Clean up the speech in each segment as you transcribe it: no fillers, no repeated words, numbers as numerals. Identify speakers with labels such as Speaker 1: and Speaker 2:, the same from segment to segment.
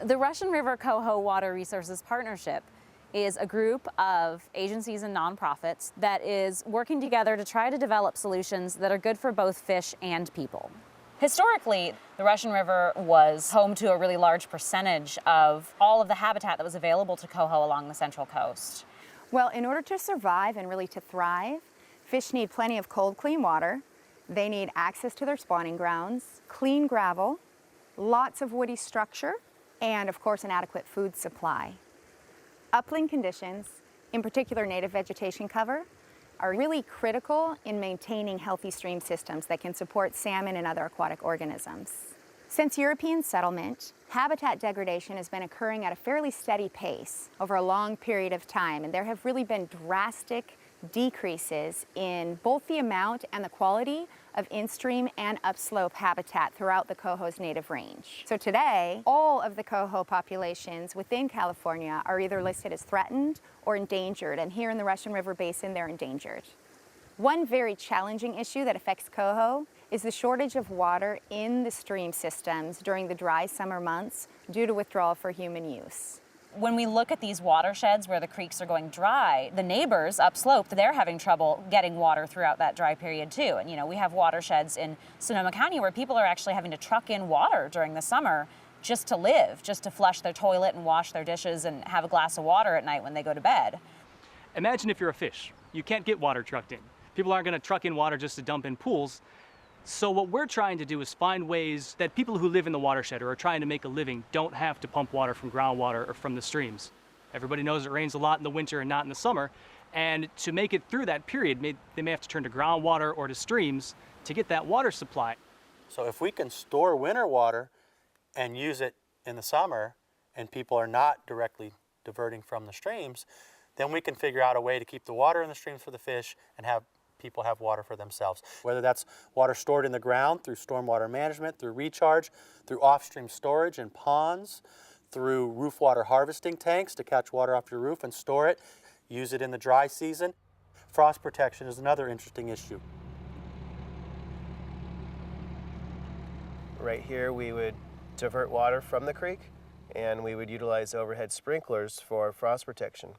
Speaker 1: The Russian River Coho Water Resources Partnership is a group of agencies and nonprofits that is working together to try to develop solutions that are good for both fish and people. Historically, the Russian River was home to a really large percentage of all of the habitat that was available to coho along the Central Coast.
Speaker 2: Well, in order to survive and really to thrive, fish need plenty of cold, clean water. They need access to their spawning grounds, clean gravel, lots of woody structure, and of course an adequate food supply. Upland conditions, in particular native vegetation cover, are really critical in maintaining healthy stream systems that can support salmon and other aquatic organisms. Since European settlement, habitat degradation has been occurring at a fairly steady pace over a long period of time, and there have really been drastic decreases in both the amount and the quality of in-stream and upslope habitat throughout the coho's native range. So today, all of the coho populations within California are either listed as threatened or endangered, and here in the Russian River Basin, they're endangered. One very challenging issue that affects coho is the shortage of water in the stream systems during the dry summer months due to withdrawal for human use.
Speaker 1: When we look at these watersheds where the creeks are going dry, the neighbors upslope, they're having trouble getting water throughout that dry period too. And we have watersheds in Sonoma County where people are actually having to truck in water during the summer just to live, just to flush their toilet and wash their dishes and have a glass of water at night when they go to bed.
Speaker 3: Imagine if you're a fish. You can't get water trucked in. People aren't going to truck in water just to dump in pools. So what we're trying to do is find ways that people who live in the watershed or are trying to make a living don't have to pump water from groundwater or from the streams. Everybody knows it rains a lot in the winter and not in the summer. And to make it through that period, they may have to turn to groundwater or to streams to get that water supply.
Speaker 4: So if we can store winter water and use it in the summer, and people are not directly diverting from the streams, then we can figure out a way to keep the water in the streams for the fish and have people have water for themselves. Whether that's water stored in the ground through stormwater management, through recharge, through off-stream storage in ponds, through roof water harvesting tanks to catch water off your roof and store it, use it in the dry season. Frost protection is another interesting issue.
Speaker 5: Right here we would divert water from the creek and we would utilize overhead sprinklers for frost protection.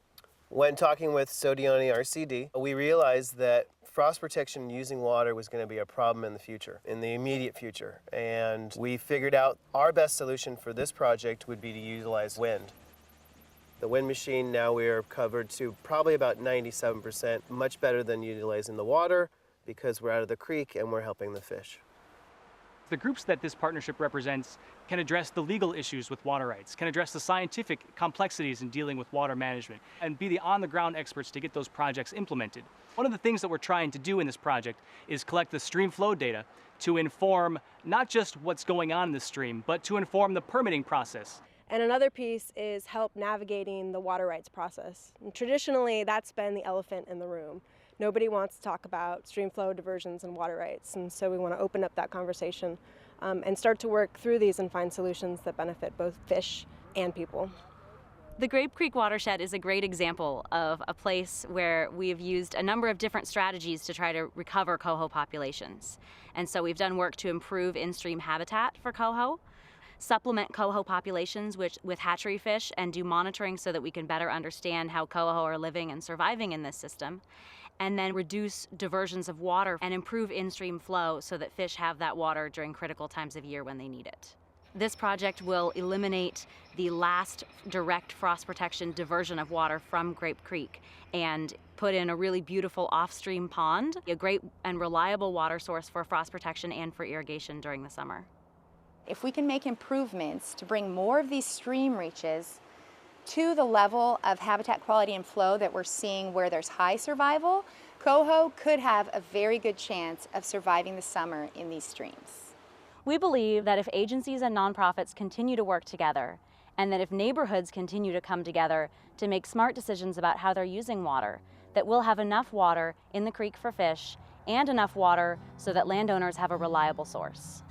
Speaker 5: When talking with Sodioni RCD, we realized that frost protection using water was going to be a problem in the future, in the immediate future. And we figured out our best solution for this project would be to utilize wind. The wind machine, now we're covered to probably about 97%, much better than utilizing the water because we're out of the creek and we're helping the fish.
Speaker 3: The groups that this partnership represents can address the legal issues with water rights, can address the scientific complexities in dealing with water management, and be the on-the-ground experts to get those projects implemented. One of the things that we're trying to do in this project is collect the stream flow data to inform not just what's going on in the stream, but to inform the permitting process.
Speaker 6: And another piece is help navigating the water rights process. And traditionally, that's been the elephant in the room. Nobody wants to talk about stream flow, diversions, and water rights, and so we want to open up that conversation and start to work through these and find solutions that benefit both fish and people.
Speaker 1: The Grape Creek watershed is a great example of a place where we've used a number of different strategies to try to recover coho populations. And so we've done work to improve in-stream habitat for coho, supplement coho populations with hatchery fish, and do monitoring so that we can better understand how coho are living and surviving in this system, and then reduce diversions of water and improve in-stream flow so that fish have that water during critical times of year when they need it. This project will eliminate the last direct frost protection diversion of water from Grape Creek and put in a really beautiful off-stream pond, a great and reliable water source for frost protection and for irrigation during the summer.
Speaker 2: If we can make improvements to bring more of these stream reaches to the level of habitat quality and flow that we're seeing where there's high survival, coho could have a very good chance of surviving the summer in these streams.
Speaker 1: We believe that if agencies and nonprofits continue to work together, and that if neighborhoods continue to come together to make smart decisions about how they're using water, that we'll have enough water in the creek for fish and enough water so that landowners have a reliable source.